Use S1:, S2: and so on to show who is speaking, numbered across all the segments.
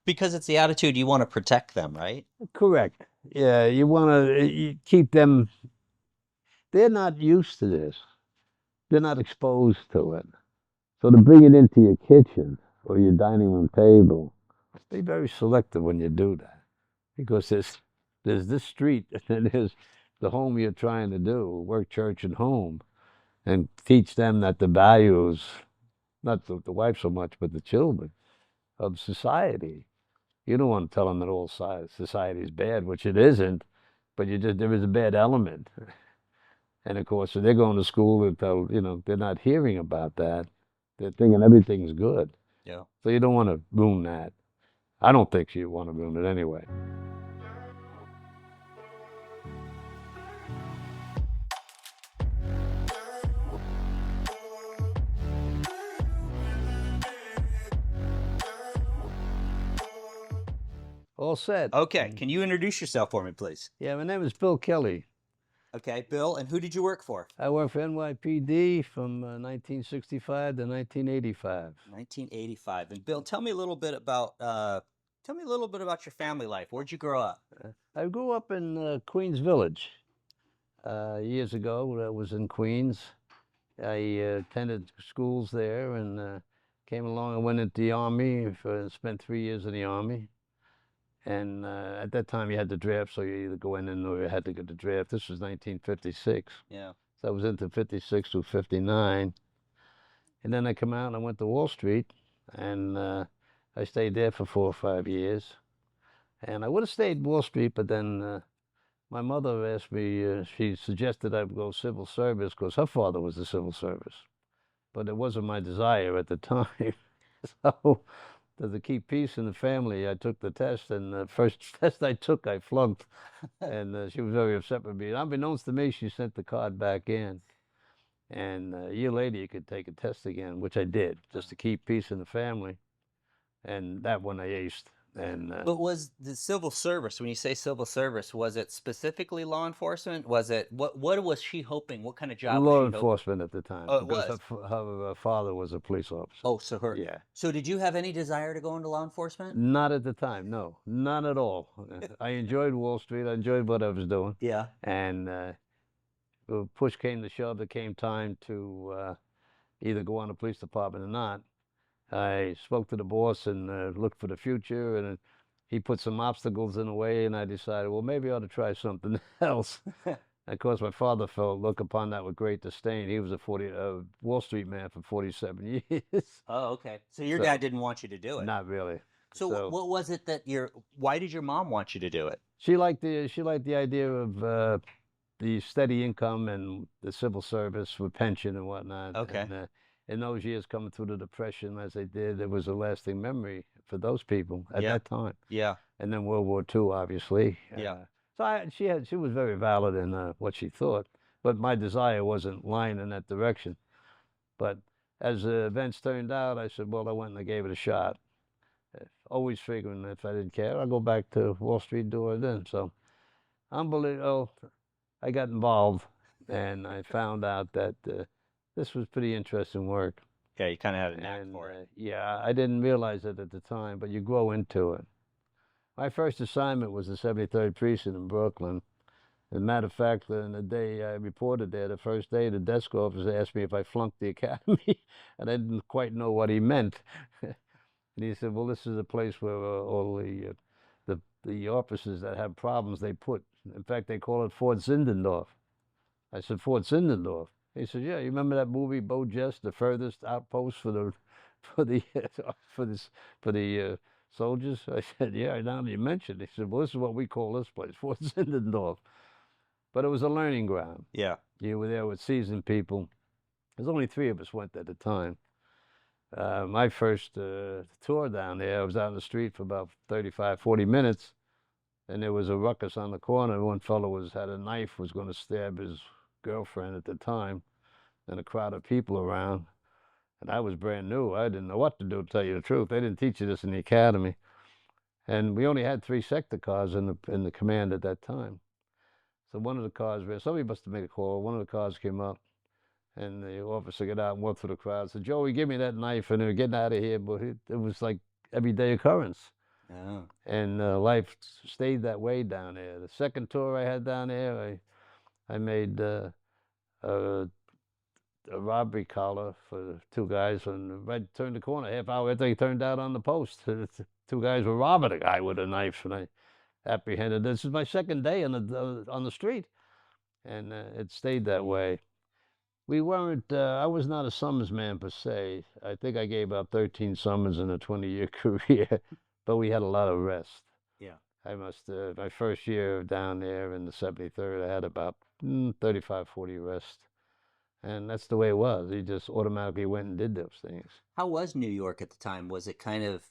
S1: Because it's the attitude you want to protect them, right?
S2: Correct. Yeah, you want to keep them. They're not used to this. They're not exposed to it. So to bring it into your kitchen or your dining room table, be very selective when you do that, because there's this street and there's the home you're trying to do, work, church, and home, and teach them that the values, not the wife so much, but the children of society. You don't want to tell them that all society is bad, which it isn't, but there is a bad element. And of course, if they're going to school, they're not hearing about that. They're thinking everything's good.
S1: Yeah.
S2: So you don't want to ruin that. I don't think you want to ruin it anyway. All set.
S1: Okay, can you introduce yourself for me, please?
S2: Yeah, my name is Bill Kelly.
S1: Okay, Bill, and who did you work for?
S2: I work for NYPD from 1965 to 1985.
S1: 1985. And Bill, tell me a little bit about your family life. Where'd you grow up?
S2: I grew up in Queens Village. Years ago, I was in Queens. I attended schools there and came along and went into the Army, spent 3 years in the Army. And at that time, you had the draft, so you either go in or you had to get the draft. This was 1956.
S1: Yeah.
S2: So I was into 56 to 59. And then I come out and I went to Wall Street, and I stayed there for 4 or 5 years. And I would have stayed in Wall Street, but then my mother asked me, she suggested I go civil service because her father was the civil service. But it wasn't my desire at the time. So to keep peace in the family, I took the test, and the first test I took, I flunked. And she was very upset with me. And unbeknownst to me, she sent the card back in. And a year later, you could take a test again, which I did, just to keep peace in the family. And that one I aced. And
S1: But was the civil service, when you say civil service, was it specifically law enforcement? Was it what was she hoping? What kind of job was
S2: law
S1: she hoping?
S2: enforcement at the time,
S1: Oh, it
S2: because
S1: was.
S2: her father was a police officer.
S1: Oh, so her.
S2: Yeah.
S1: So did you have any desire to go into law enforcement?
S2: Not at the time, no, not at all. I enjoyed Wall Street. I enjoyed what I was doing.
S1: Yeah.
S2: And push came to shove, it came time to either go on the police department or not. I spoke to the boss and looked for the future, and he put some obstacles in the way, and I decided, well, maybe I ought to try something else. Of course, my father felt look upon that with great disdain. He was a Wall Street man for 47 years.
S1: Oh, okay. So your dad
S2: So,
S1: didn't want you to do it.
S2: not really.
S1: So
S2: So
S1: what was it that why did your mom want you to do it?
S2: she liked the idea of the steady income and the civil service with pension and whatnot.
S1: Okay.
S2: And in those years, coming through the depression as they did, it was a lasting memory for those people at
S1: Yeah.
S2: that time.
S1: Yeah.
S2: And then World War II, obviously.
S1: Yeah.
S2: She was very valid in what she thought, but my desire wasn't lying in that direction. But as events turned out, I said, well, I went and I gave it a shot. Always figuring if I didn't care, I'll go back to Wall Street and do it then. So unbelievable. I got involved, and I found out that this was pretty interesting work.
S1: Yeah, you kind of had a knack
S2: And
S1: for it.
S2: yeah, I didn't realize it at the time, but you grow into it. My first assignment was the 73rd Precinct in Brooklyn. As a matter of fact, in the day I reported there, the first day, the desk officer asked me if I flunked the academy, and I didn't quite know what he meant. And he said, "Well, this is a place where all the officers that have problems they put. In fact, they call it Fort Zindendorf." I said, "Fort Zindendorf." He said, "Yeah, you remember that movie Bo Jess, the furthest outpost for the for the for this for the soldiers?" I said, "Yeah, now that you mentioned it." He said, "Well, this is what we call this place, Fort Zindendorf." But it was a learning ground.
S1: Yeah.
S2: You were there with seasoned people. There's only three of us went at a time. My first tour down there, I was out in the street for about 35, 40 minutes, and there was a ruckus on the corner. One fellow had a knife, was going to stab his girlfriend at the time, and a crowd of people around. And I was brand new. I didn't know what to do, to tell you the truth. They didn't teach you this in the academy. And we only had three sector cars in the command at that time. So one of the cars, somebody must have made a call. One of the cars came up, and the officer got out and walked through the crowd. Said, "Joey, give me that knife," and they were getting out of here. But it was like everyday occurrence.
S1: Oh,
S2: and life stayed that way down there. The second tour I had down there, I made a, a robbery collar for two guys, and right turned the corner. Half hour after he turned out on the post, two guys were robbing a guy with a knife, and I apprehended. This is my second day on the street, and it stayed that way. We weren't. I was not a summons man per se. I think I gave out 13 summons in a 20-year career, but we had a lot of rest.
S1: yeah.
S2: I must. My first year down there in the 73rd, I had about 35, 40 arrests, and that's the way it was. He just automatically went and did those things.
S1: How was New York at the time? Was it kind of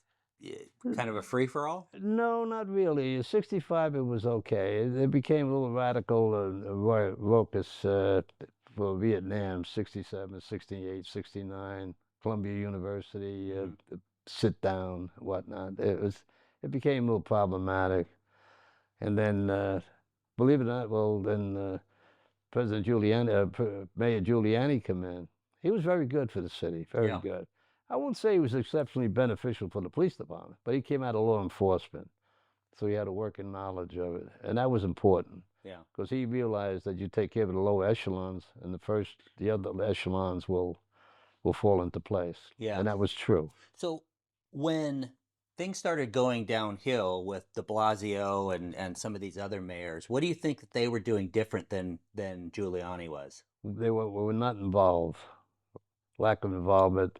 S1: a free for all?
S2: No, not really. In 65, it was okay. It became a little radical and raucous for Vietnam, 67, 68, 69, Columbia University,
S1: Hmm.
S2: sit down, whatnot. It became a little problematic. And then, believe it or not, well, then President Giuliani, Mayor Giuliani come in. He was very good for the city, very
S1: Yeah,
S2: good. I won't say he was exceptionally beneficial for the police department, but he came out of law enforcement, so he had a working knowledge of it, and that was important
S1: yeah,
S2: because he realized that you take care of the lower echelons, and the other echelons will fall into place,
S1: yeah.
S2: and that was true.
S1: So when things started going downhill with De Blasio and some of these other mayors, what do you think that they were doing different than Giuliani was?
S2: They were not involved, lack of involvement,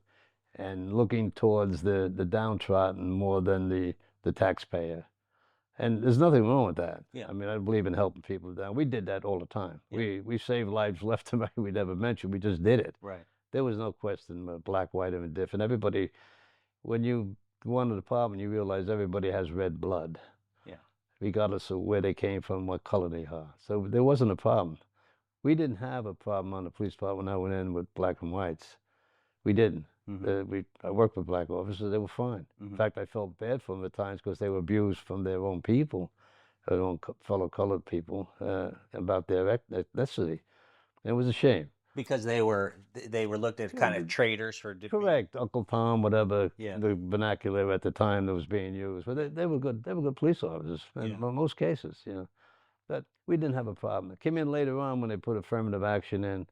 S2: and looking towards the downtrodden more than the taxpayer. And there's nothing wrong with that.
S1: Yeah,
S2: I mean, I believe in helping people down. We did that all the time.
S1: yeah,
S2: We saved lives left and right. We never mentioned. We just did it.
S1: right.
S2: There was no question, black, white, or indifferent. Everybody, when you go into the department, you realize everybody has red blood,
S1: Yeah,
S2: regardless of where they came from, what color they are. So there wasn't a problem. We didn't have a problem on the police department when I went in with black and whites. We didn't.
S1: mm-hmm,
S2: I worked with black officers. They were fine. In
S1: mm-hmm,
S2: fact, I felt bad for them at times because they were abused from their own people, their own fellow colored people, about their ethnicity. It was a shame.
S1: because they were looked at
S2: Yeah,
S1: kind of traitors for being.
S2: correct, Uncle Tom, whatever
S1: Yeah,
S2: the vernacular at the time that was being used. But they were good. They were good police officers in
S1: yeah,
S2: most cases. But we didn't have a problem. It came in later on when they put affirmative action in,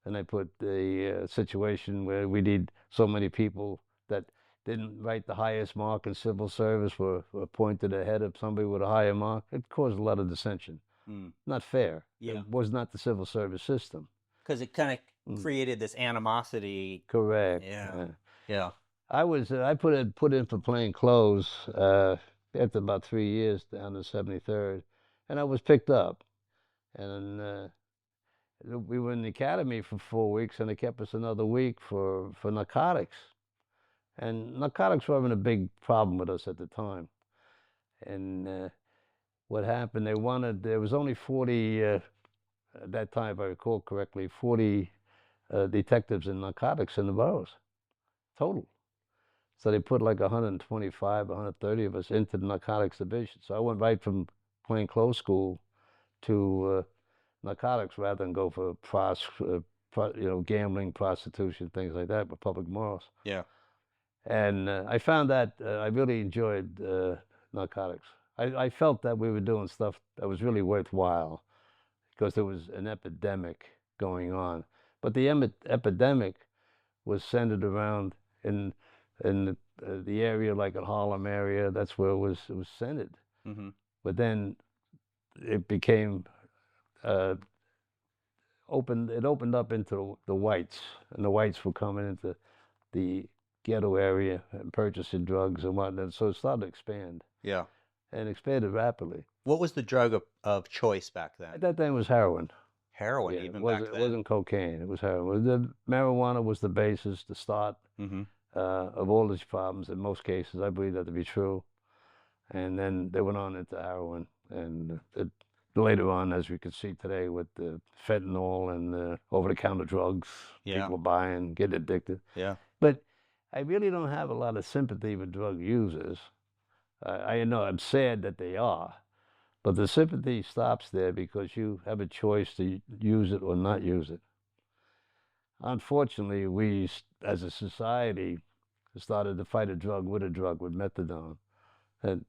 S2: and they put the situation where we need so many people that didn't write the highest mark in civil service were appointed ahead of somebody with a higher mark. It caused a lot of dissension.
S1: mm,
S2: Not fair.
S1: yeah.
S2: It was not the civil service system.
S1: Because it kind of
S2: Mm,
S1: created this animosity.
S2: correct.
S1: Yeah, yeah,
S2: I put in for plain clothes after about 3 years down to 73rd, and I was picked up, and we were in the academy for 4 weeks, and they kept us another week for narcotics. And narcotics were having a big problem with us at the time. And what happened? There was only 40 at that time, if I recall correctly, 40 detectives in narcotics in the boroughs total. So they put like 125, 130 of us into the narcotics division. So I went right from plain clothes school to narcotics rather than go for gambling, prostitution, things like that, with public morals.
S1: yeah.
S2: And I found that I really enjoyed narcotics. I felt that we were doing stuff that was really worthwhile because there was an epidemic going on. But the epidemic was centered around in the area like at Harlem area. That's where it was centered.
S1: Mm-hmm.
S2: But then it became uh, opened. It opened up into the whites, and the whites were coming into the ghetto area and purchasing drugs and whatnot. So it started to expand
S1: Yeah.
S2: and expanded rapidly.
S1: What was the drug of choice back
S2: At
S1: then?
S2: that time, it was heroin.
S1: Heroin,
S2: Yeah, it
S1: even
S2: wasn't.
S1: back
S2: It
S1: then.
S2: wasn't cocaine. It was heroin. The marijuana was the basis, the start
S1: Mm-hmm.
S2: of all these problems. In most cases, I believe that to be true. And then they went on into heroin, and later on, as we can see today, with the fentanyl and the over-the-counter drugs,
S1: Yeah.
S2: people are buying, get addicted.
S1: Yeah.
S2: But I really don't have a lot of sympathy with drug users. I know I'm sad that they are, but the sympathy stops there because you have a choice to use it or not use it. Unfortunately, we as a society started to fight a drug with methadone. That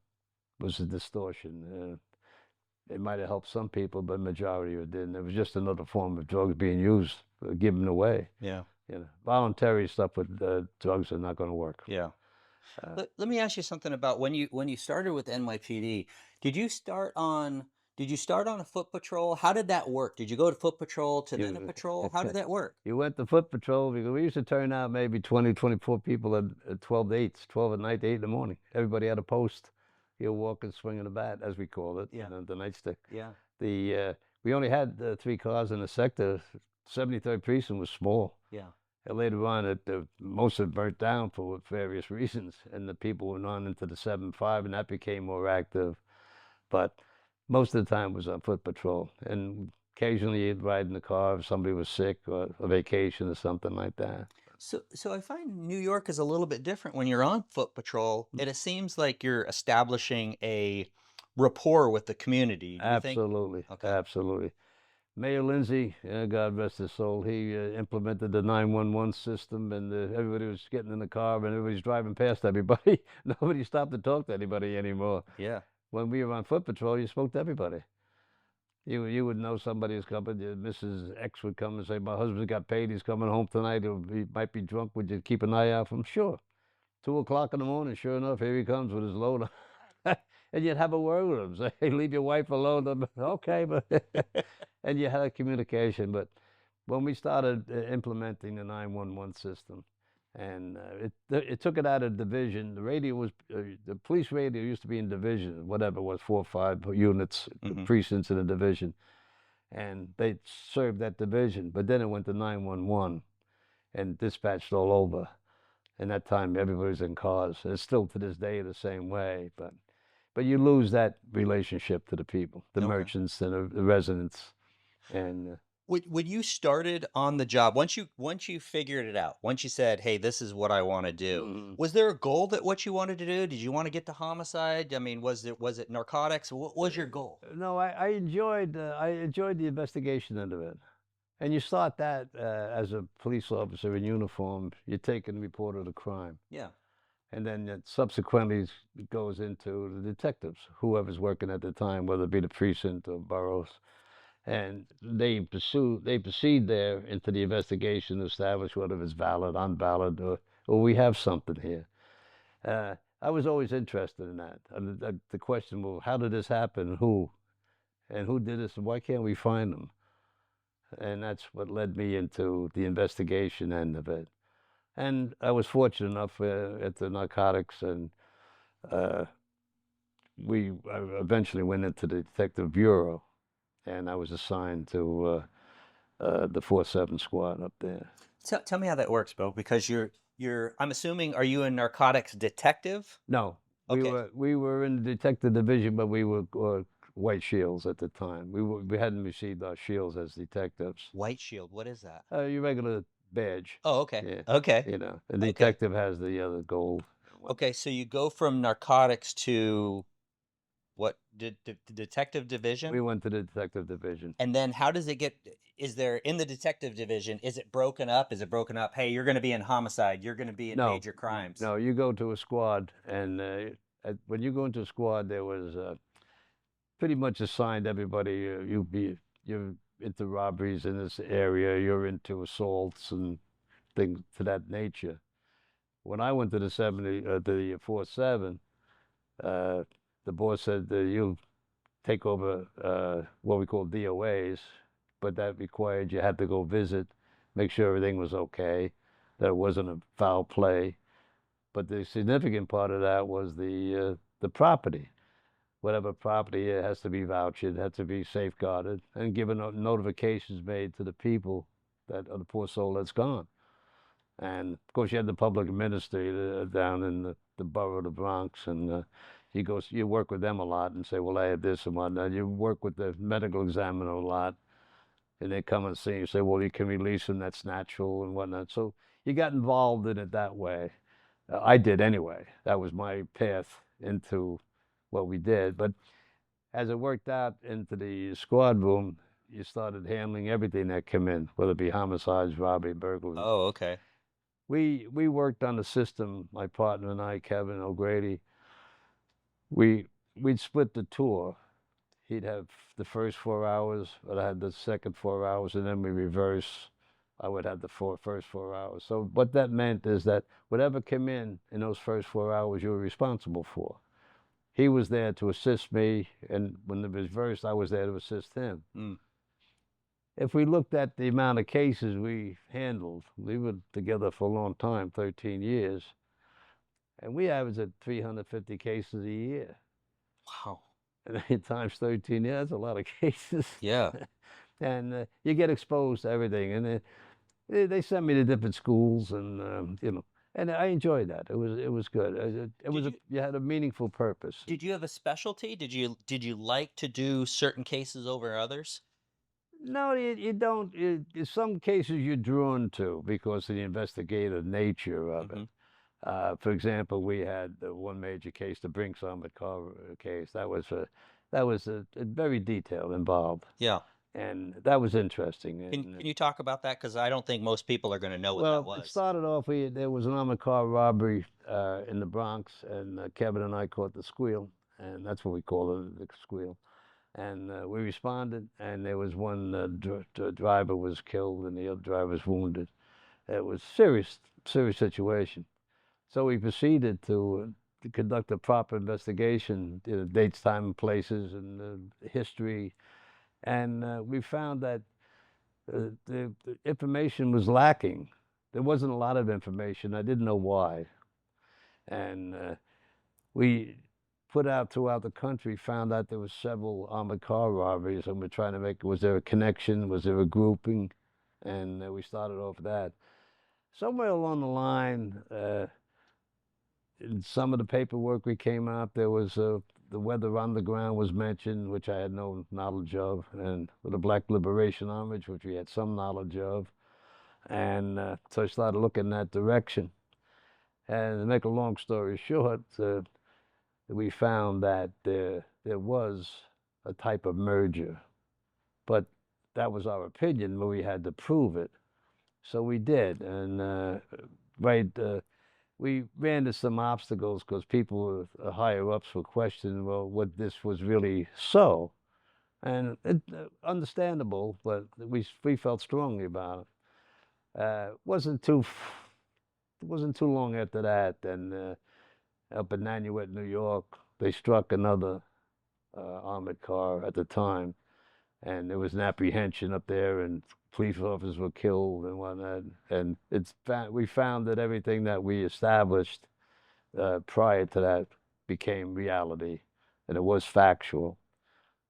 S2: was a distortion. It might have helped some people, but majority of it didn't. It was just another form of drugs being used, given away.
S1: Yeah.
S2: Voluntary stuff with drugs are not going to work.
S1: Yeah.
S2: Uh,
S1: Let me ask you something about when you started with NYPD. Did you start on did you start on a foot patrol? How did that work? Did you go to foot patrol to then a
S2: you
S1: patrol? How did that work?
S2: you went to foot patrol because we used to turn out maybe 20, 24 people at 12 to 8, 12 at night to 8 in the morning. Everybody had a post. You're walking, swinging a bat, as we call it,
S1: Yeah.
S2: the nightstick.
S1: Yeah.
S2: We only had 3 cars in the sector. 73rd precinct was small.
S1: Yeah.
S2: And later on, most of it burnt down for various reasons, and the people went on into the 7-5, and that became more active. But most of the time was on foot patrol, and occasionally you'd ride in the car if somebody was sick or a vacation or something like that.
S1: So I find New York is a little bit different when you're on foot patrol. It seems like you're establishing a rapport with the community. Do you think?
S2: Absolutely,
S1: Okay.
S2: absolutely. Mayor Lindsay, God rest his soul, he implemented the 911 system, and everybody was getting in the car and everybody's driving past everybody. Nobody stopped to talk to anybody anymore.
S1: Yeah.
S2: When we were on foot patrol, you spoke to everybody. You would know somebody was coming. Mrs. X would come and say, "My husband got paid. He's coming home tonight. He might be drunk. Would you keep an eye out for him?" Sure. 2 o'clock in the morning, sure enough, here he comes with his load. And you'd have a word with him. Say, "Hey, leave your wife alone." Okay, but and you had a communication. But when we started implementing the 911 system, and it took it out of division. The radio was the police radio used to be in division, whatever it was, 4 or 5 units,
S1: Hmm.
S2: precincts in a division, and they served that division. But then it went to 911 and dispatched all over. And that time, everybody's in cars. It's still to this day the same way, but you lose that relationship to the people, the
S1: Okay.
S2: merchants and the residents, and
S1: When you started on the job, once you figured it out, once you said, "Hey, this is what I want to do,"
S2: Mhm.
S1: was there a goal that what you wanted to do? Did you want to get to homicide? I mean, was it narcotics? What was your goal?
S2: No, I enjoyed the investigation end of it. And you start that as a police officer in uniform. You take and report of the crime,
S1: Yeah.
S2: and then it subsequently goes into the detectives, whoever's working at the time, whether it be the precinct or boroughs, and they proceed there into the investigation to establish whether it's valid, unvalid, or we have something here. I was always interested in that. And the question, well, how did this happen? And who did this? And why can't we find them? And that's what led me into the investigation end of it. And I was fortunate enough at the narcotics, and uh, I eventually went into the detective bureau, and I was assigned to the 4-7 squad up there.
S1: Tell me how that works, Bo, because you're I'm assuming, are you a narcotics detective?
S2: No,
S1: Okay.
S2: we were in the detective division, but we were white shields at the time. We hadn't received our shields as detectives.
S1: White Shield, what is that?
S2: Your regular badge,
S1: Oh, okay.
S2: yeah.
S1: Okay.
S2: A
S1: Okay.
S2: detective has the other gold and
S1: Okay,
S2: whatnot.
S1: so you go from narcotics to what did detective
S2: We
S1: division?
S2: went to the detective division.
S1: And then how does it get, is there in the detective division, is it broken up? Is it broken up? Hey, you're going to be in homicide, you're going to be in
S2: No,
S1: major crimes.
S2: no, you go to a squad, and when you go into a squad, there was pretty much assigned everybody. You're into robberies in this area. You're into assaults and things to that nature. When I went to the 4-7, uh, the boss said that you'll take over what we call DOAs, but that required you had to go visit, make sure everything was okay, that it wasn't a foul play. But the significant part of that was the property. Whatever property, it has to be vouched, it has to be safeguarded, and given notifications made to the people that of the poor soul that's gone. And of course, you had the public administrator down in the borough of the Bronx, and you work with them a lot and say, well, I had this and whatnot. You work with the medical examiner a lot, and they come and see you, say, well, you can release him, that's natural and whatnot. So you got involved in it that way. I did anyway. That was my path into what we did. But as it worked out into the squad room, you started handling everything that came in, whether it be homicides, robbery, burglaries.
S1: Oh, okay.
S2: We worked on the system, my partner and I, Kevin O'Grady, we we'd split the tour. He'd have the first 4 hours, but I had the second 4 hours, and then we reverse. I would have the first 4 hours. So what that meant is that whatever came in those first 4 hours, you were responsible for. He was there to assist me, and when it was reversed, I was there to assist him.
S1: Mm.
S2: If we looked at the amount of cases we handled, we were together for a long time, 13 years, and we averaged at 350 cases a year.
S1: Wow.
S2: And times 13, yeah, that's a lot of cases.
S1: Yeah.
S2: And you get exposed to everything. And they sent me to different schools, and and I enjoyed that. It was good.
S1: Did you
S2: You had a meaningful purpose.
S1: did you have a specialty? Did you like to do certain cases over others?
S2: No, you don't. In some cases, you're drawn to because of the investigative nature of it.
S1: Mm-hmm.
S2: For example, we had one major case, the Brink car case. That was a very detailed, involved,
S1: Yeah.
S2: and that was interesting.
S1: Can you talk about that? Because I don't think most people are going to know what that
S2: Well, it
S1: was.
S2: started off. There was an armored car robbery in the Bronx, and Kevin and I caught the squeal, and that's what we call it, the squeal. And we responded, and there was one driver was killed, and the other driver was wounded. It was serious, serious situation. So we proceeded to conduct a proper investigation, dates, time, and places, and history. And we found that the information was lacking. There wasn't a lot of information. I didn't know why. And we put out throughout the country, found out there was several armored car robberies, and we're trying to make, was there a connection? Was there a grouping? And we started off that. Somewhere along the line, in some of the paperwork we came out, there was the weather underground was mentioned, which I had no knowledge of, and the Black Liberation Army, which we had some knowledge of. And so I started looking in that direction. And to make a long story short, we found that there was a type of merger, but that was our opinion, but we had to prove it. So we did, and right, we ran into some obstacles because people higher ups were questioning, well, what this was really so, and understandable, but we felt strongly about it. Wasn't too long after that, and up in Nanuet, New York, they struck another armored car at the time, and there was an apprehension up there, and police officers were killed and whatnot. And we found that everything that we established prior to that became reality, and it was factual.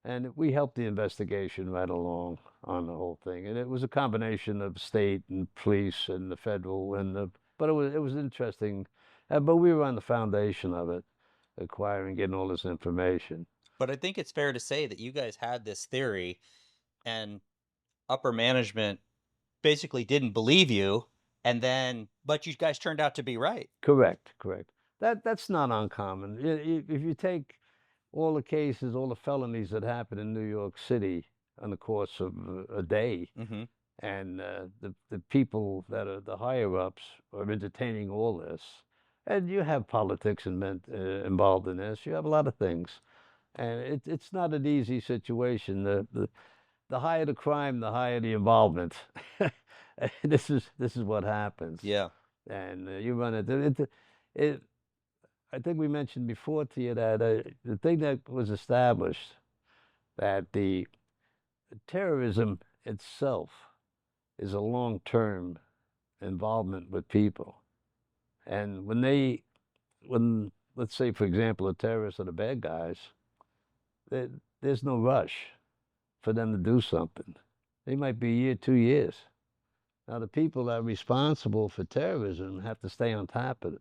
S2: And we helped the investigation right along on the whole thing. And it was a combination of state and police and the federal but it was interesting. But we were on the foundation of it, acquiring, getting all this information.
S1: But I think it's fair to say that you guys had this theory, and upper management basically didn't believe you, and then but you guys turned out to be right.
S2: Correct, correct. That's not uncommon. If you take all the cases, all the felonies that happen in New York City on the course of a day,
S1: Mm-hmm.
S2: and the people that are the higher ups are entertaining all this, and you have politics involved in this. You have a lot of things, and it's not an easy situation. The higher the crime, the higher the involvement. This is what happens,
S1: Yeah.
S2: and you run it. I think we mentioned before to you that the thing that was established, that the terrorism itself is a long-term involvement with people. And when, let's say, for example, the terrorists are the bad guys, there, there's no rush for them to do something. They might be a year, 2 years. Now, the people that are responsible for terrorism have to stay on top of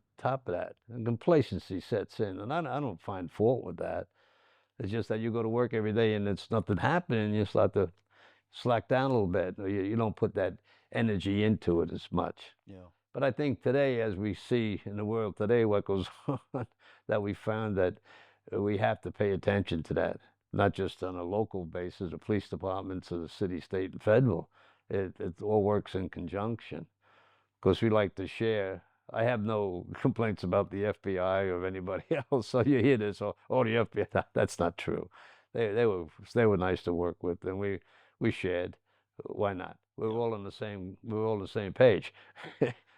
S2: that. And complacency sets in, and I don't find fault with that. It's just that you go to work every day and it's nothing happening, you start to slack down a little bit, or you don't put that energy into it as much.
S1: Yeah.
S2: But I think today, as we see in the world today, what goes on, that we found that we have to pay attention to that, not just on a local basis, the police departments of the city, state, and federal. It all works in conjunction because we like to share I have no complaints about the FBI or anybody else. So you hear this, oh, the FBI. That's not true. They were nice to work with, and we shared. Why not? We're
S1: Yeah.
S2: all on the same. We're all on the same page.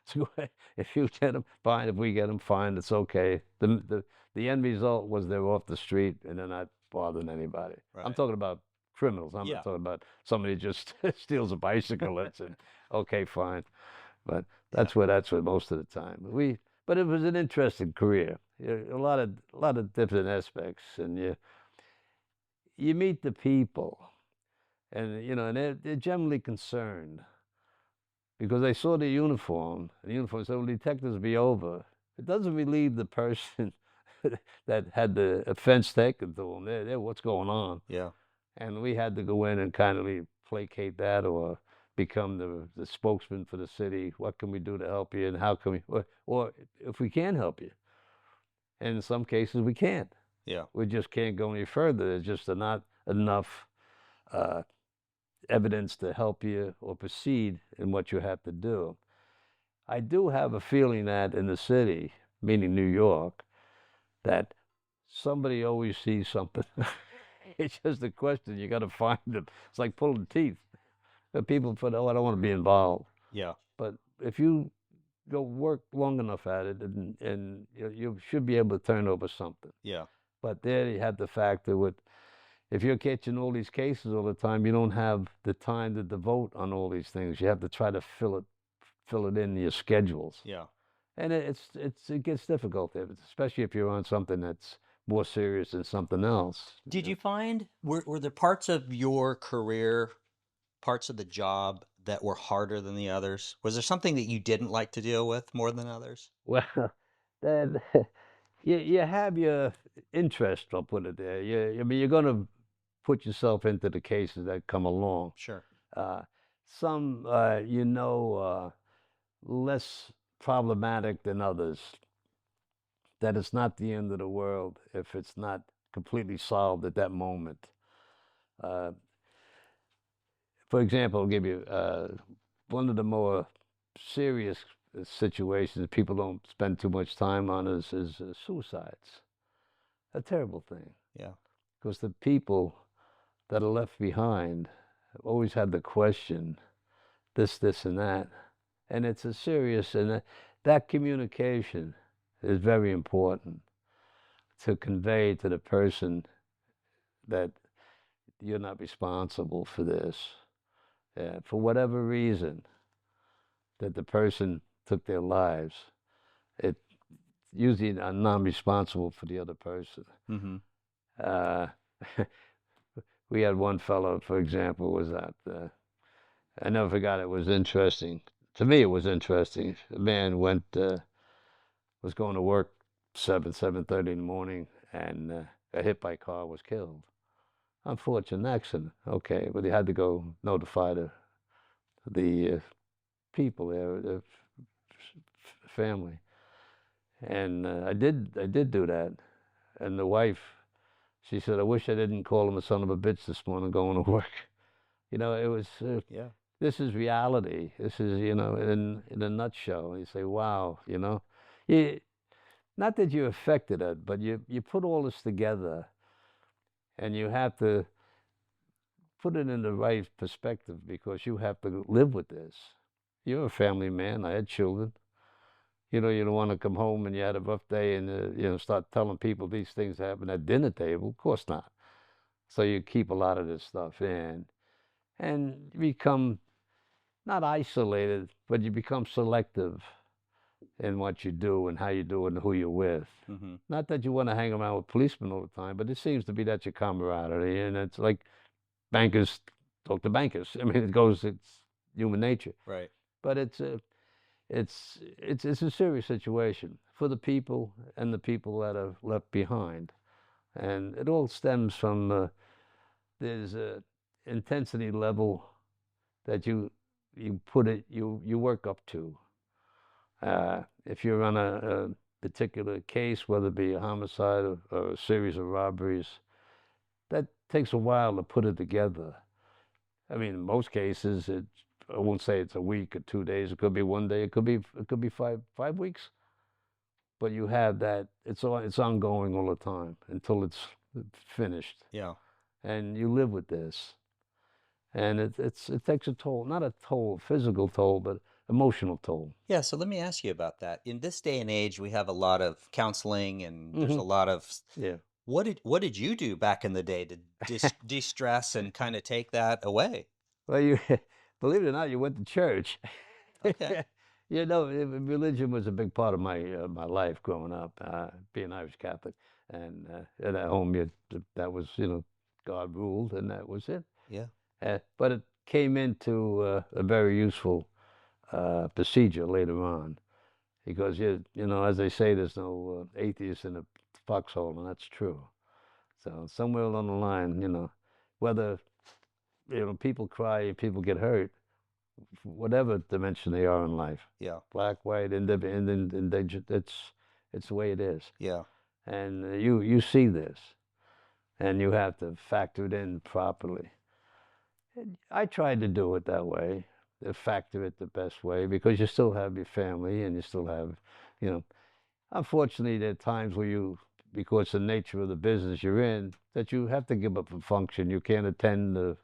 S2: So if you get them, fine. If we get them, fine. It's okay. The end result was they're off the street and they're not bothering anybody. I'm
S1: Right.
S2: talking about criminals. I'm not
S1: Yeah.
S2: talking about somebody who just steals a bicycle. And okay, fine. But
S1: Yeah.
S2: that's what most of the time. But it was an interesting career. A lot of different aspects, and you meet the people, and and they're generally concerned because they saw the uniform. The uniform said, "Well, detectives be over." It doesn't relieve the person that had the offense taken to them. They're what's going on,
S1: Yeah.
S2: and we had to go in and kind of placate that or become the spokesman for the city. What can we do to help you, and how can we, or if we can help you, and in some cases we can't.
S1: Yeah.
S2: We just can't go any further. There's just not enough uh, evidence to help you or proceed in what you have to do. I do have a feeling that in the city, meaning New York, that somebody always sees something. It's just a question. You got to find them. It's like pulling teeth. People put, oh, I don't want to be involved.
S1: Yeah.
S2: But if you go work long enough at it, and you should be able to turn over something.
S1: Yeah.
S2: But there you have the factor with if you're catching all these cases all the time, you don't have the time to devote on all these things. You have to try to fill it in your schedules,
S1: Yeah.
S2: and it gets difficult, especially if you're on something that's more serious than something else.
S1: Did you find were there parts of your career, parts of the job that were harder than the others? Was there something that you didn't like to deal with more than others?
S2: Well, that you have your interest. I'll put it there. I mean, you're going to put yourself into the cases that come along.
S1: Sure.
S2: Uh, some, less problematic than others. That it's not the end of the world if it's not completely solved at that moment. Uh, for example, I'll give you one of the more serious situations people don't spend too much time on is suicides. A terrible thing
S1: Yeah.
S2: because the people that are left behind have always had the question, this, and that. And it's a serious, and that communication is very important to convey to the person that you're not responsible for this. For whatever reason that the person took their lives, it usually I'm non-responsible for the other person.
S1: Mm-hmm.
S2: Uh, we had one fellow, for example, was that I never forgot. It was interesting. To me, it was interesting. The man was going to work 7:30 in the morning, and got hit by a car, was killed. Unfortunate accident. Okay, but he had to go notify the people there, the family, and I did do that. And the wife, she said, "I wish I didn't call him a son of a bitch this morning going to work." It was.
S1: Yeah.
S2: This is reality. This is, in a nutshell. You say, wow, you, not that you affected it, but you put all this together, and you have to put it in the right perspective because you have to live with this. You're a family man. I had children. You don't want to come home and you had a rough day and start telling people these things happen at dinner table. Of course not. So you keep a lot of this stuff in, and you become not isolated, but you become selective in what you do and how you do it and who you're with.
S1: Mm-hmm.
S2: Not that you want to hang around with policemen all the time, but it seems to be that's your camaraderie, and it's like bankers talk to bankers. I mean, it's human nature.
S1: Right.
S2: But it's a serious situation for the people and the people that are left behind, and it all stems from there's a intensity level that you work up to. If you're on a particular case, whether it be a homicide or a series of robberies, that takes a while to put it together. I mean, in most cases, it's I won't say it's a week or 2 days. It could be one day. It could be five weeks. But you have that. It's ongoing all the time until it's finished,
S1: Yeah.
S2: and you live with this, and it takes a toll, not a toll, physical toll, but emotional toll.
S1: Yeah, so let me ask you about that. In this day and age, we have a lot of counseling and there's
S2: Hmm.
S1: a lot of
S2: Yeah.
S1: what did you do back in the day to de-stress and kind of take that away?
S2: Well, you believe it or not, you went to church.
S1: Okay.
S2: Religion was a big part of my life growing up, being Irish Catholic, and at home that was God ruled, and that was it.
S1: Yeah.
S2: But it came into a very useful procedure later on because as they say, there's no atheist in a foxhole, and that's true. So somewhere along the line, whether people cry and people get hurt, whatever dimension they are in life,
S1: Yeah.
S2: black, white, it's the way it is,
S1: Yeah.
S2: and you see this, and you have to factor it in properly. And I tried to do it that way, to factor it the best way, because you still have your family, and you still have, you know, unfortunately, there are times where because the nature of the business you're in, that you have to give up a function. You can't attend a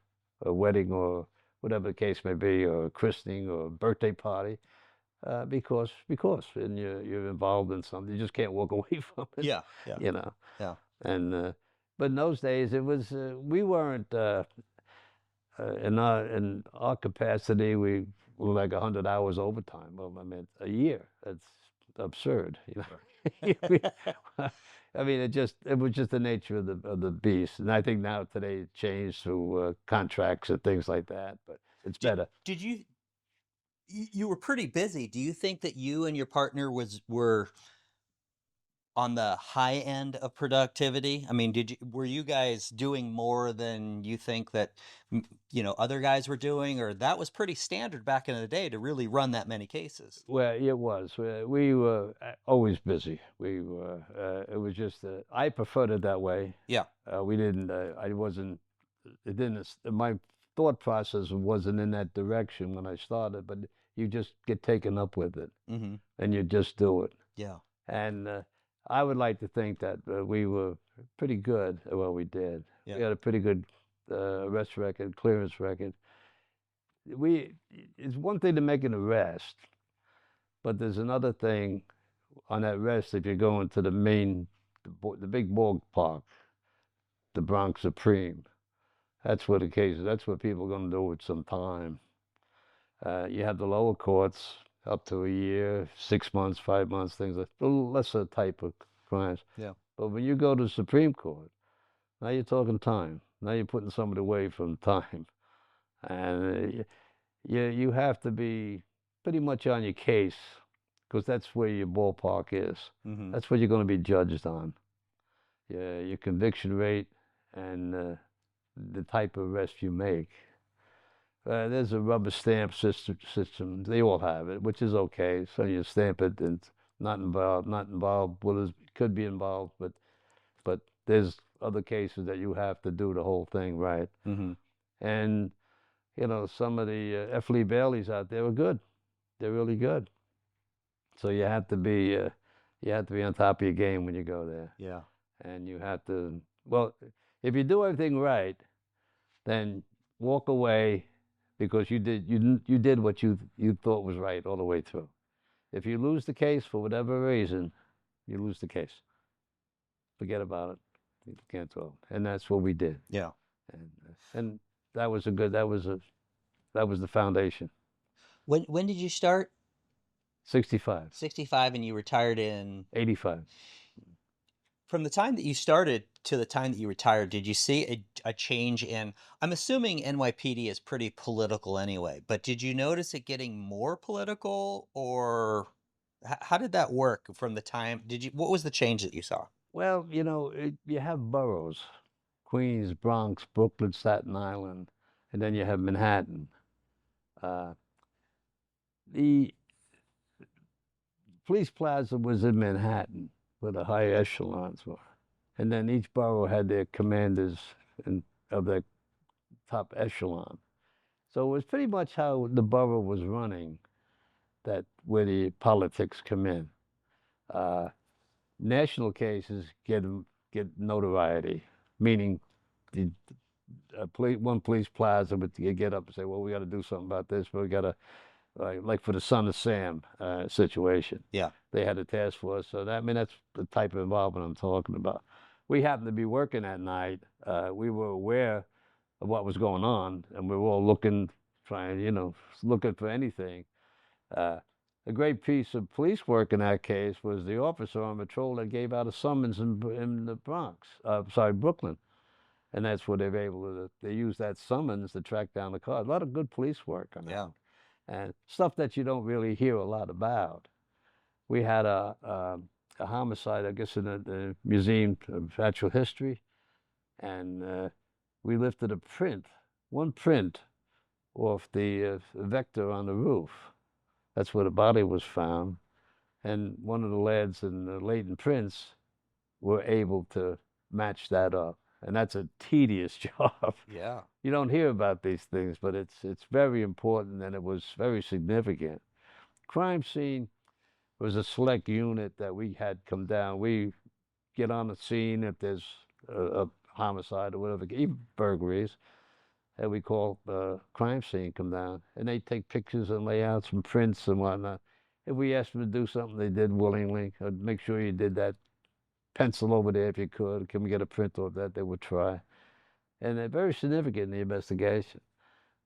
S2: wedding or whatever the case may be, or a christening or a birthday party, and you're involved in something. You just can't walk away from it,
S1: Yeah. Yeah.
S2: you know.
S1: Yeah.
S2: And but in those days, it was we weren't in our capacity. We were like 100 hours overtime. Well, I mean, a year. That's absurd, I mean, it was just the nature of the beast. And I think now today it changed through contracts and things like that. But it's
S1: Did
S2: better.
S1: did you were pretty busy. Do you think that you and your partner were on the high end of productivity? I mean, were you guys doing more than you think that other guys were doing, or that was pretty standard back in the day to really run that many cases?
S2: Well, it was. We were always busy. It was just. I preferred it that way.
S1: Yeah.
S2: We didn't. I wasn't. It didn't. My thought process wasn't in that direction when I started. But you just get taken up with it,
S1: Mm-hmm.
S2: and you just do it.
S1: Yeah.
S2: And I would like to think that we were pretty good at what we did.
S1: Yeah.
S2: We had a pretty good arrest record, clearance record. It's one thing to make an arrest, but there's another thing on that rest if you're going to the big ballpark, the Bronx Supreme. That's where the case is. That's what people are going to do with some time. You have the lower courts up to a year, 6 months, 5 months, things like the lesser type of crimes.
S1: Yeah.
S2: But when you go to the Supreme Court, now you're talking time. Now you're putting somebody away from time, and you have to be pretty much on your case because that's where your ballpark is.
S1: Mm-hmm.
S2: That's what you're going to be judged on. Your conviction rate and the type of arrest you make. There's a rubber stamp system. They all have it, which is okay. So you stamp it and not involved, not involved. Well, it could be involved, but there's other cases that you have to do the whole thing right.
S1: Mm-hmm.
S2: And some of the F. Lee Baileys out there are good. They're really good. So you have to be on top of your game when you go there,
S1: Yeah.
S2: and you have to. Well, if you do everything right, then walk away because you did what you thought was right all the way through. If you lose the case for whatever reason, you lose the case. Forget about it. You can't throw it. And that's what we did.
S1: Yeah.
S2: And that was the foundation.
S1: When did you start?
S2: 65,
S1: 65, and you retired in.
S2: 85.
S1: From the time that you started to the time that you retired, did you see a change in? I'm assuming NYPD is pretty political anyway, but did you notice it getting more political, or how did that work from the time? What was the change that you saw?
S2: Well, you have boroughs, Queens, Bronx, Brooklyn, Staten Island, and then you have Manhattan. Uh, the police plaza was in Manhattan, where the higher echelons were. And then each borough had their commanders of their top echelon. So it was pretty much how the borough was running, that where the politics come in. Uh, National cases get notoriety, meaning the one police plaza would get up and say, "Well, we got to do something about this. But we got to like for the Son of Sam situation.
S1: Yeah.
S2: They had a task force, so that I mean that's the type of involvement I'm talking about. We happened to be working that night. We were aware of what was going on, and we were all looking, trying, looking for anything. Uh, a great piece of police work in that case was the officer on patrol that gave out a summons in the Bronx, sorry, Brooklyn, and that's where they were able to. They used that summons to track down the car. A lot of good police work on that,
S1: Yeah.
S2: and stuff that you don't really hear a lot about. We had a homicide, I guess, in the Museum of Natural History, and we lifted a print, one print, off the vector on the roof. That's where the body was found, and one of the lads in the Leighton Prince were able to match that up, and that's a tedious job.
S1: Yeah.
S2: You don't hear about these things, but it's very important, and it was very significant. Crime scene was a select unit that we had come down. We get on the scene if there's a homicide or whatever, even burglaries, that we call crime scene come down, and they take pictures and lay out some prints and whatnot. If we asked them to do something, they did willingly. I'd make sure you did that. Pencil over there if you could. Can we get a print of that? They would try, and they're very significant in the investigation.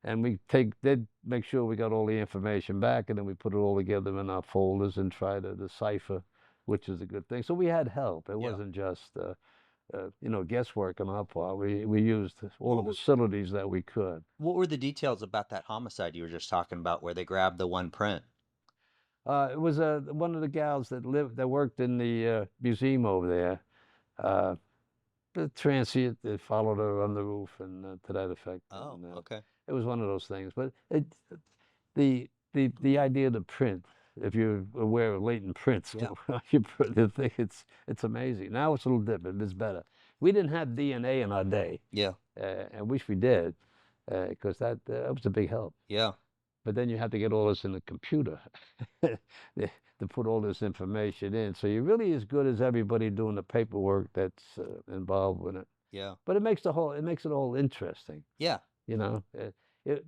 S2: And they'd make sure we got all the information back, and then we put it all together in our folders and try to decipher which is a good thing. So we had help. It
S1: Yeah.
S2: wasn't just guesswork on our part. We used all
S1: What
S2: the
S1: were,
S2: facilities that we could.
S1: what were the details about that homicide you were just talking about where they grabbed the one print?
S2: It was one of the gals that worked in the museum over there. Uh, the transient that followed her on the roof and to that effect.
S1: Oh,
S2: And
S1: okay.
S2: it was one of those things. But the idea of the print, if you're aware of latent prints,
S1: Yeah.
S2: you put the thing, it's amazing. Now it's a little different. It's better. We didn't have DNA in our day.
S1: Yeah.
S2: I wish we did, because that was a big help.
S1: Yeah.
S2: But then you have to get all this in the computer to put all this information in. So you're really as good as everybody doing the paperwork that's involved with it.
S1: Yeah.
S2: But it makes it all interesting.
S1: Yeah.
S2: You know, it,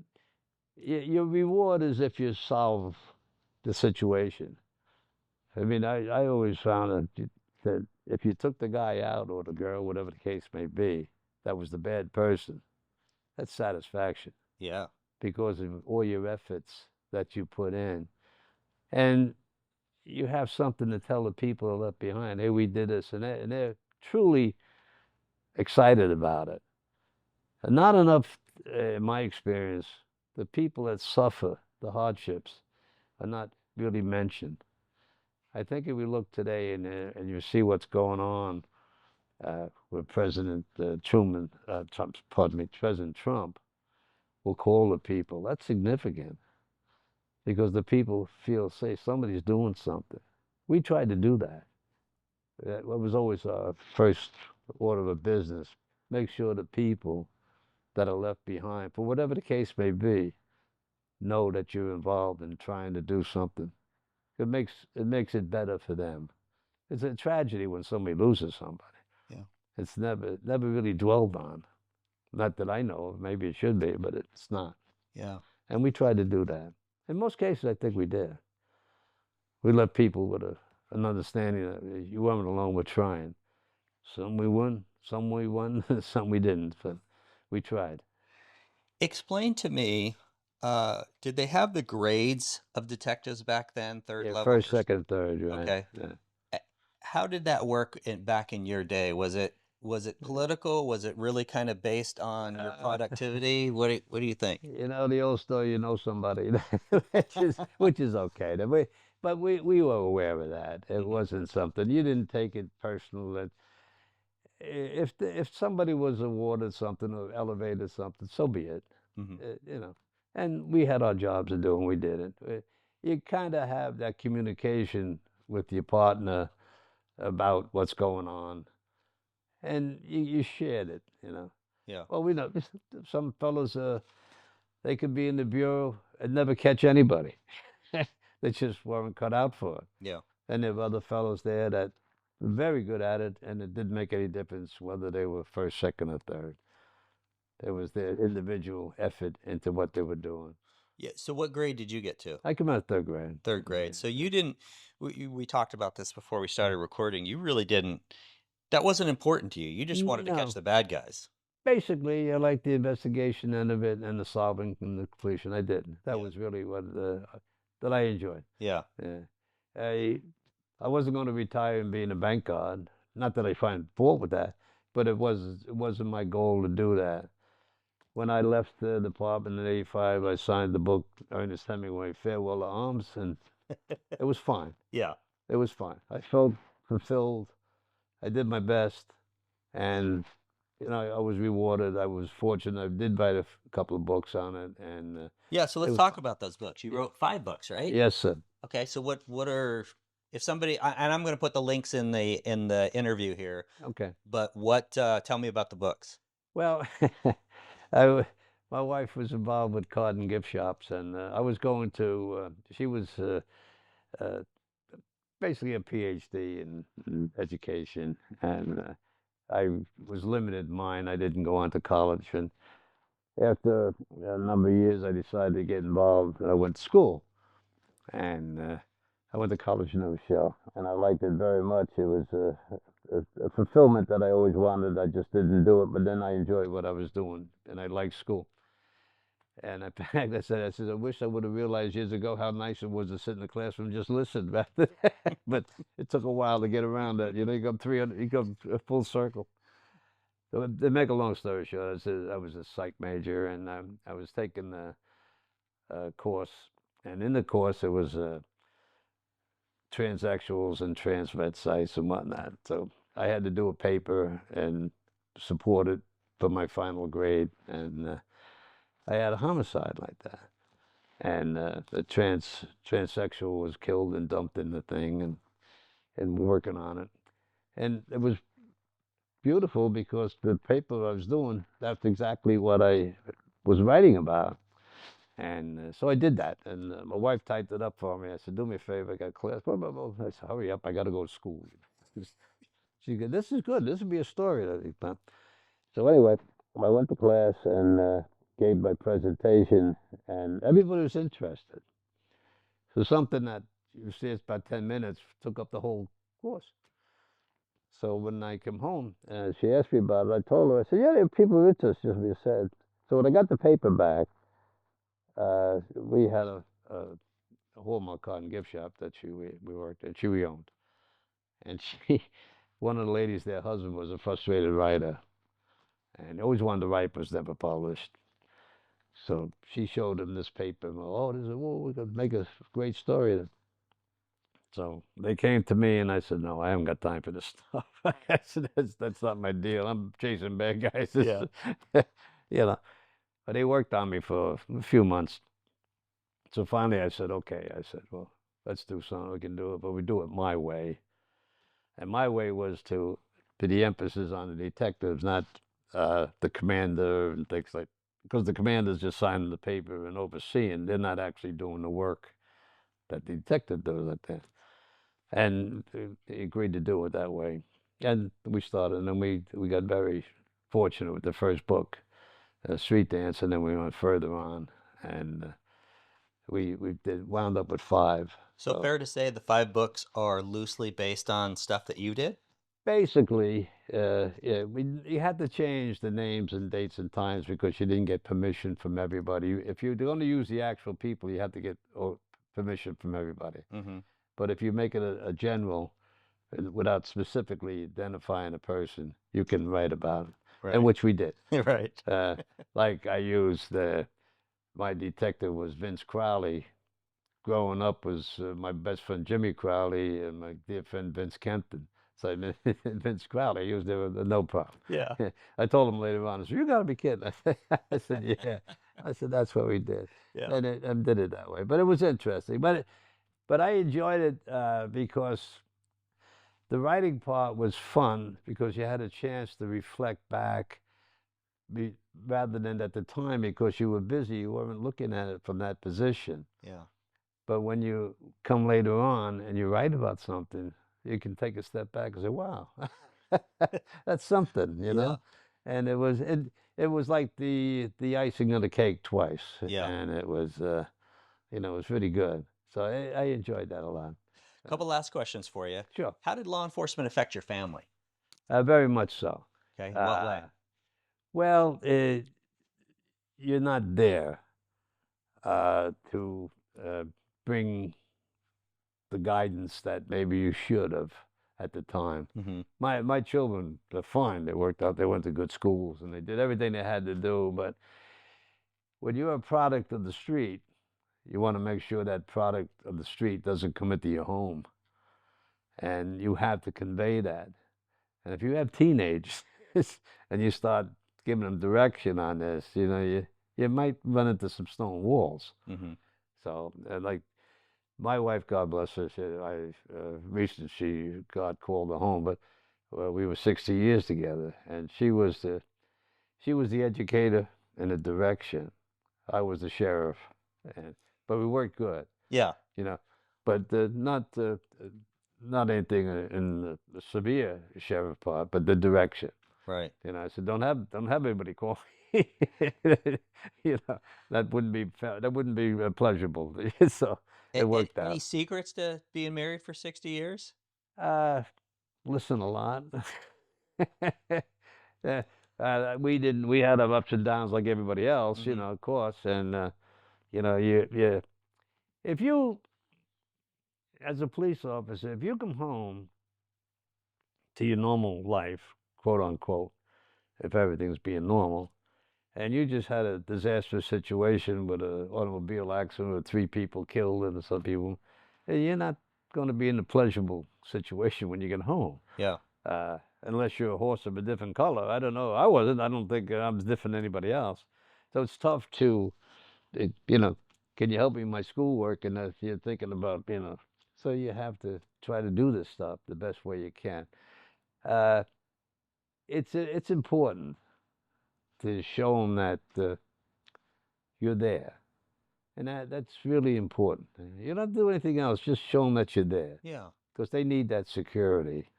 S2: your reward is if you solve the situation. I mean, I always found that if you took the guy out or the girl, whatever the case may be, that was the bad person, that's satisfaction
S1: Yeah.
S2: because of all your efforts that you put in. And you have something to tell the people that are left behind. Hey, we did this, and they're truly excited about it. And not enough, in my experience, the people that suffer the hardships are not really mentioned. I think if we look today and you see what's going on with President pardon me, President Trump will call the people. That's significant because the people feel, say, somebody's doing something. We tried to do that. That was always our first order of business. Make sure the people that are left behind, for whatever the case may be, know that you're involved in trying to do something. It makes it better for them. It's a tragedy when somebody loses somebody.
S1: Yeah.
S2: It's never really dwelled on. Not that I know of. Maybe it should be, but it's not.
S1: Yeah.
S2: And we try to do that. In most cases, I think we did. We left people with an understanding that you weren't alone. We're trying. Some we won, some we didn't. But we tried.
S1: Explain to me, did they have the grades of detectives back then, third
S2: Yeah,
S1: level,
S2: first,
S1: first?
S2: second, third, right?
S1: Okay.
S2: Yeah.
S1: Uh, How did that work back in your day? Was it political? Was it really kind of based on your
S2: Uh,
S1: productivity? What do you think?
S2: the old story, you know somebody, which is okay. But we were aware of that. It
S1: Hmm.
S2: wasn't something you didn't take it personal. That if somebody was awarded something or elevated something, so be it.
S1: Hmm.
S2: You know, and we had our jobs to do, and we did it. You kind of have that communication with your partner about what's going on, and you shared it.
S1: Yeah.
S2: Well, we know some fellows. They could be in the bureau and never catch anybody. They just weren't cut out for it.
S1: Yeah.
S2: And there were other fellows there that were very good at it, and it didn't make any difference whether they were first, second, or third. It was their individual effort into what they were doing.
S1: Yeah. So what grade did you get to?
S2: I come out of third grade.
S1: Third grade. So you didn't, we talked about this before we started recording. You really didn't, that wasn't important to you. You just wanted to catch
S2: No,
S1: the bad guys.
S2: basically, I liked the investigation end of it and the solving and the completion. I did. That
S1: Yeah.
S2: was really what that I enjoyed.
S1: Yeah.
S2: Yeah. I wasn't going to retire and being a bank guard. Not that I find fault with that, but it wasn't my goal to do that. When I left the department in '85, I signed the book Ernest Hemingway Farewell to Arms, and it was fine.
S1: Yeah.
S2: It was fine. I felt fulfilled. I did my best, and I was rewarded. I was fortunate. I did write a couple of books on it, and
S1: Yeah. So
S2: it
S1: let's
S2: was
S1: talk
S2: fun.
S1: about those books. You wrote 5 books, right?
S2: Yes, sir.
S1: Okay. So what are, if somebody, and I'm going to put the links in the interview here,
S2: Okay.
S1: but tell me about the books.
S2: Well, I, w- my wife was involved with card and gift shops, and I was going to. She was uh, basically a PhD in education, and I was limited in mine. I didn't go on to college, and after a number of years, I decided to get involved. I went to school, and I went to college in New Rochelle, and I liked it very much. It was a fulfillment that I always wanted. I just didn't do it, but then I enjoyed what I was doing, and I liked school. And in fact, I said, I wish I would have realized years ago how nice it was to sit in the classroom and just listen. But it took a while to get around that. You come 300, you come a full circle. So to make a long story short, I was a psych major, and I was taking a course, and in the course it was transsexuals and transvet sites and whatnot. So I had to do a paper and support it for my final grade, and I had a homicide like that. And the transsexual was killed and dumped in the thing, and working on it. And it was beautiful because the paper I was doing, that's exactly what I was writing about. And so I did that. And my wife typed it up for me. I said, do me a favor, I got class. Blah, blah, blah. I said, hurry up, I got to go to school. She said, this is good. This would be a story. So anyway, I went to class and gave my presentation, and everybody was interested. So something that you see it's about 10 minutes took up the whole course. So when I came home, she asked me about it. I told her, I said, yeah, there are people interested, just be said. So when I got the paper back, we had a Hallmark card and gift shop that we worked at, we owned. And one of the ladies, their husband was a frustrated writer, and he always wanted to write, but was never published. So she showed him this paper, and oh, this is, well, we could make a great story. So they came to me, and I said, "No, I haven't got time for this stuff." I said, "That's not my deal. I'm chasing bad guys."
S1: Yeah.
S2: You know. But they worked on me for a few months. So finally, I said, "Okay." I said, "Well, let's do something. We can do it, but we do it my way." And my way was to put the emphasis on the detectives, not the commander and things like. Because the commander's just signing the paper and overseeing, they're not actually doing the work that the detective does at that. And he agreed to do it that way. And we started, and then we got very fortunate with the first book, Street Dance, and then we went further on, and we did wound up with five.
S1: So
S2: So
S1: fair to say the 5 books are loosely based on stuff that you did?
S2: basically, yeah, you had to change the names and dates and times because you didn't get permission from everybody. If you're going to use the actual people, you have to get permission from everybody.
S1: Mm-hmm.
S2: But if you make it a general, without specifically identifying a person, you can write about it, and
S1: Right.
S2: which we did.
S1: Right.
S2: Uh, like I used my detective was Vince Crowley. Growing up was my best friend Jimmy Crowley and my dear friend Vince Kenton. So Vince Crowley, he was there with no problem.
S1: Yeah.
S2: I told him later on, I said, "You got to be kidding." I said, "Yeah." I said, "That's what we did,"
S1: Yeah.
S2: and did it that way. But it was interesting. But I enjoyed it because the writing part was fun because you had a chance to reflect back be, rather than at the time because you were busy, you weren't looking at it from that position.
S1: Yeah.
S2: But when you come later on and you write about something, you can take a step back and say, "Wow, that's something," you
S1: Yeah.
S2: know. And it was like the icing on the cake twice,
S1: Yeah.
S2: and it was it was really good. So I enjoyed that a lot.
S1: Couple last questions for you.
S2: Sure,
S1: How did law enforcement affect your family?
S2: very much so.
S1: Okay. In what
S2: Uh,
S1: way?
S2: well, you're not there to bring the guidance that maybe you should have at the time.
S1: Hmm.
S2: My children, they're fine. They worked out. They went to good schools and they did everything they had to do. But when you're a product of the street, you want to make sure that product of the street doesn't come into your home, and you have to convey that. And if you have teenagers and you start giving them direction on this, you might run into some stone walls.
S1: Hmm.
S2: So, like my wife, God bless her, recently she got called to home, but well, we were 60 years together, and she was the educator and the direction. I was the sheriff, and but we worked good,
S1: Yeah.
S2: you know, but not anything in the severe sheriff part, but the direction.
S1: Right.
S2: I said, don't have anybody call me. you know, that wouldn't be pleasurable. So it worked
S1: Any
S2: out.
S1: secrets to being married for 60 years?
S2: Uh, Listen a lot. Yeah, we didn't. We had our ups and downs like everybody else,
S1: Hmm.
S2: of course. And you if you, as a police officer, if you come home to your normal life, quote unquote, if everything's being normal, and you just had a disastrous situation with an automobile accident with 3 people killed and some people, you're not going to be in a pleasurable situation when you get home.
S1: Yeah.
S2: Unless you're a horse of a different color. I don't know. I wasn't. I don't think I was different than anybody else. So it's tough to, it, you know, can you help me with my schoolwork? And if you're thinking about, so you have to try to do this stuff the best way you can. Uh, it's important to show them that you're there, and that's really important. You don't do anything else. Just show them that you're there,
S1: Yeah.
S2: because they need that security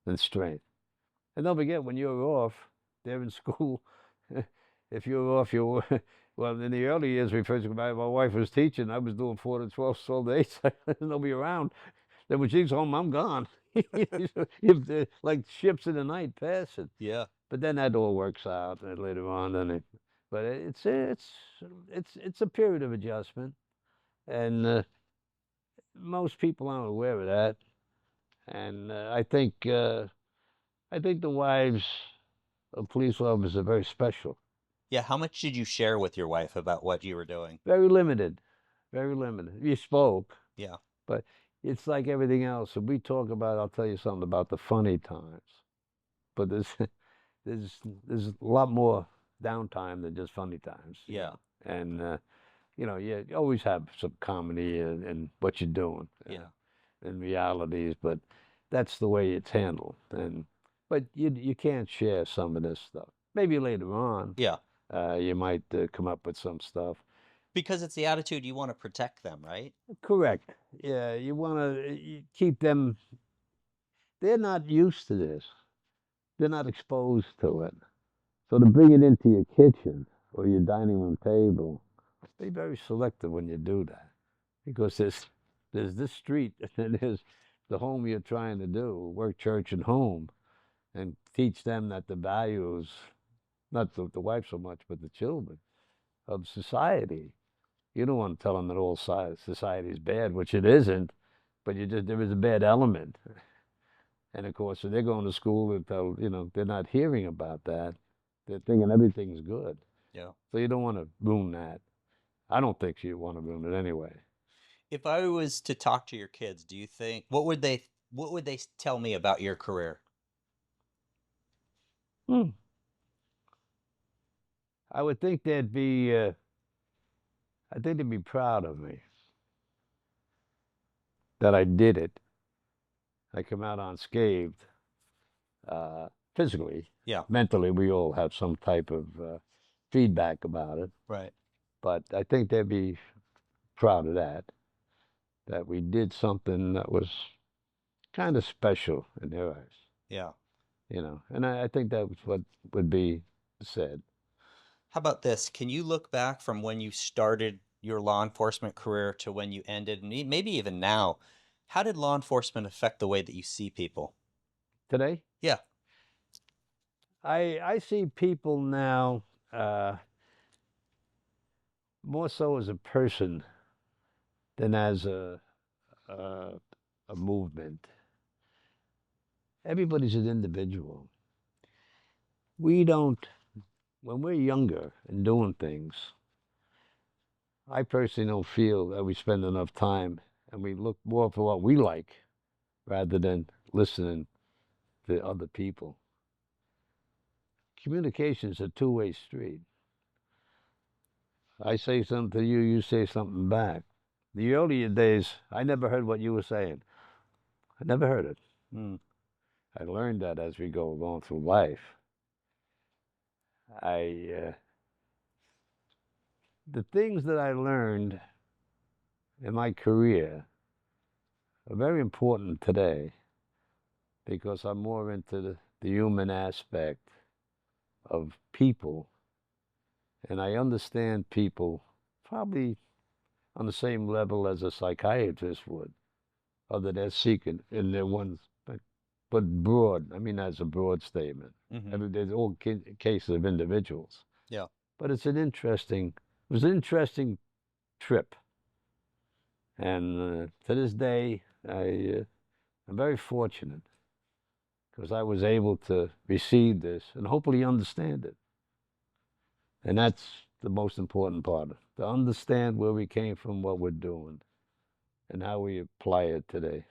S2: and strength. And don't forget, when you're off, they're in school. If you're off, well, in the early years, my wife was teaching. I was doing 4 to 12, 12 to 8. So there's nobody around. Then when she's home, I'm gone. Like ships in the night passing.
S1: Yeah.
S2: But then that all works out later on. But it's a period of adjustment, and most people aren't aware of that. And I think the wives of police officers are very special.
S1: Yeah. How much did you share with your wife about what you were doing?
S2: Very limited. Very limited. We spoke,
S1: Yeah.
S2: but it's like everything else. If we talk about, I'll tell you something about the funny times. But there's there's a lot more downtime than just funny times.
S1: Yeah.
S2: And you always have some comedy in what you're doing,
S1: Yeah.
S2: in realities, but that's the way it's handled. But you can't share some of this stuff. Maybe later on,
S1: Yeah.
S2: you might come up with some stuff.
S1: Because it's the attitude you want to protect them, right?
S2: Correct. Yeah, you want to keep them. They're not used to this. They're not exposed to it. So to bring it into your kitchen or your dining room table, be very selective when you do that, because there's this street and there's the home you're trying to do, work, church, and home, and teach them that the values, not the wife so much, but the children of society. You don't want to tell them that all society is bad, which it isn't, but there is a bad element. And of course, if they're going to school, they're not hearing about that. They're thinking everything's good.
S1: Yeah.
S2: So you don't want to ruin that. I don't think you want to ruin it anyway.
S1: If I was to talk to your kids, do you think what would they tell me about your career?
S2: Hmm. I would think they'd be proud of me that I did it. I come out unscathed. physically.
S1: Yeah.
S2: Mentally, we all have some type of feedback about it.
S1: Right.
S2: But I think they'd be proud of that we did something that was kind of special in their eyes,
S1: Yeah.
S2: And I think that was what would be said.
S1: How about this? Can you look back from when you started your law enforcement career to when you ended, and maybe even now? How did law enforcement affect the way that you see people?
S2: Today,
S1: Yeah.
S2: I see people now uh, more so as a person than as a, a movement. Everybody's an individual. We don't, when we're younger and doing things, I personally don't feel that we spend enough time and we look more for what we like rather than listening to other people. Communication is a two-way street. I say something to you, you say something back. The earlier days, I never heard what you were saying. I never heard it.
S1: Mm.
S2: I learned that as we go along through life. The things that I learned in my career are very important today because I'm more into the human aspect of people, and I understand people probably on the same level as a psychiatrist would, other than seeking in their ones, but broad. I mean, that's a broad statement.
S1: Hmm.
S2: I mean, there's all cases of individuals,
S1: Yeah.
S2: but it was an interesting trip, and to this day, I'm very fortunate because I was able to receive this and hopefully understand it. And that's the most important part, to understand where we came from, what we're doing, and how we apply it today.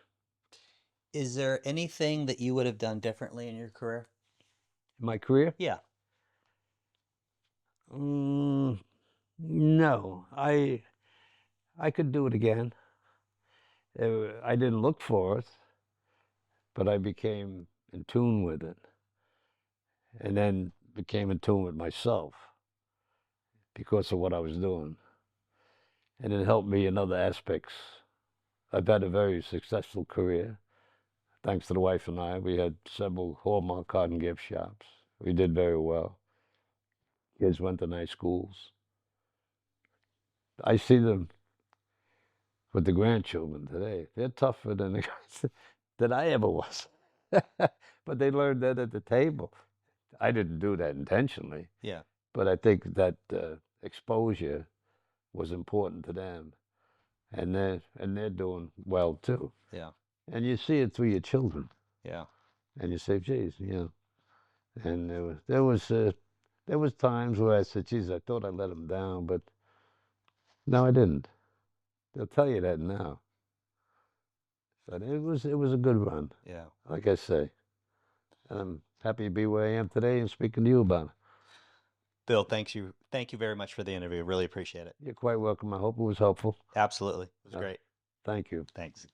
S1: Is there anything that you would have done differently in your career?
S2: In my career?
S1: Yeah.
S2: Mm, no, I could do it again. I didn't look for it, but I became in tune with it, and then became in tune with myself because of what I was doing, and it helped me in other aspects. I've had a very successful career. Thanks to the wife and I, we had several Hallmark card and gift shops. We did very well. Kids went to nice schools. I see them with the grandchildren today. They're tougher than the guys that I ever was. But they learned that at the table. I didn't do that intentionally,
S1: Yeah.
S2: but I think that exposure was important to them, and they're doing well too.
S1: Yeah.
S2: And you see it through your children,
S1: Yeah.
S2: and you say, "Geez, And there was times where I said, "Geez, I thought I let them down, but no, I didn't." They'll tell you that now. But it was a good run,
S1: Yeah.
S2: like I say. And I'm happy to be where I am today and speaking to you about it.
S1: Bill, thank you very much for the interview. Really appreciate it.
S2: You're quite welcome. I hope it was helpful.
S1: Absolutely. It was great.
S2: Thank you.
S1: Thanks.